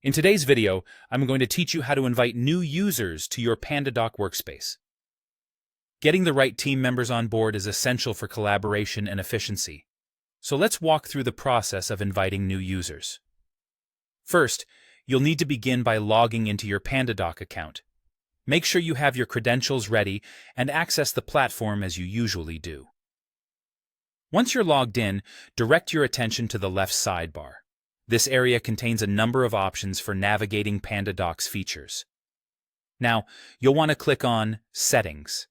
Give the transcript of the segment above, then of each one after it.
In today's video, I'm going to teach you how to invite new users to your Pandadoc workspace. Getting the right team members on board is essential for collaboration and efficiency. So let's walk through the process of inviting new users. First, you'll need to begin by logging into your Pandadoc account. Make sure you have your credentials ready and access the platform as you usually do. Once you're logged in, direct your attention to the left sidebar. This area contains a number of options for navigating Pandadoc's features. Now, you'll want to click on Settings.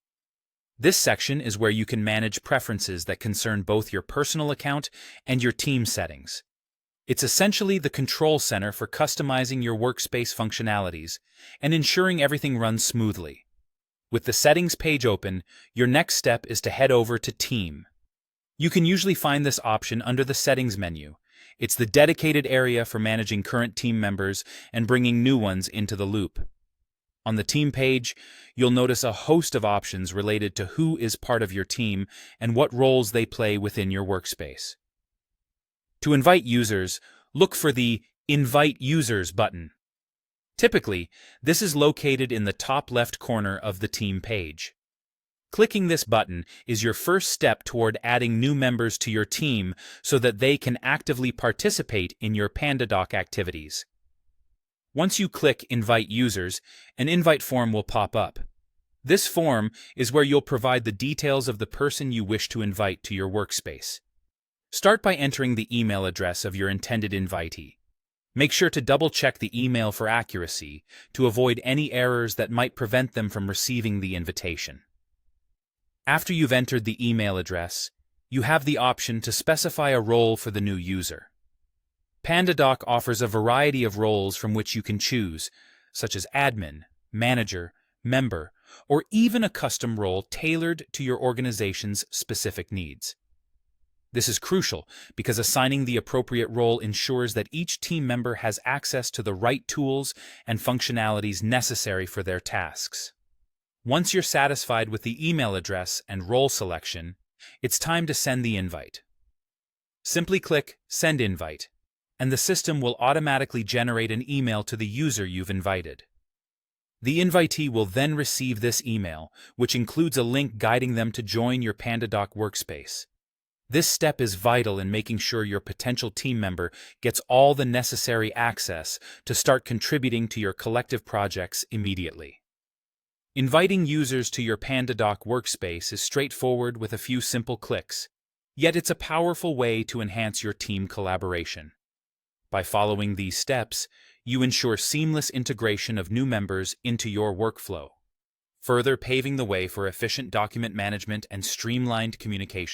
This section is where you can manage preferences that concern both your personal account and your team settings. It's essentially the control center for customizing your workspace functionalities and ensuring everything runs smoothly. With the Settings page open, your next step is to head over to Team. You can usually find this option under the Settings menu. It's the dedicated area for managing current team members and bringing new ones into the loop. On the team page, you'll notice a host of options related to who is part of your team and what roles they play within your workspace. To invite users, look for the Invite Users button. Typically, this is located in the top left corner of the team page. Clicking this button is your first step toward adding new members to your team so that they can actively participate in your Pandadoc activities. Once you click Invite Users, an invite form will pop up. This form is where you'll provide the details of the person you wish to invite to your workspace. Start by entering the email address of your intended invitee. Make sure to double-check the email for accuracy to avoid any errors that might prevent them from receiving the invitation. After you've entered the email address, you have the option to specify a role for the new user. Pandadoc offers a variety of roles from which you can choose, such as admin, manager, member, or even a custom role tailored to your organization's specific needs. This is crucial because assigning the appropriate role ensures that each team member has access to the right tools and functionalities necessary for their tasks. Once you're satisfied with the email address and role selection, it's time to send the invite. Simply click Send Invite, and the system will automatically generate an email to the user you've invited. The invitee will then receive this email, which includes a link guiding them to join your Pandadoc workspace. This step is vital in making sure your potential team member gets all the necessary access to start contributing to your collective projects immediately. Inviting users to your Pandadoc workspace is straightforward with a few simple clicks, yet it's a powerful way to enhance your team collaboration. By following these steps, you ensure seamless integration of new members into your workflow, further paving the way for efficient document management and streamlined communication.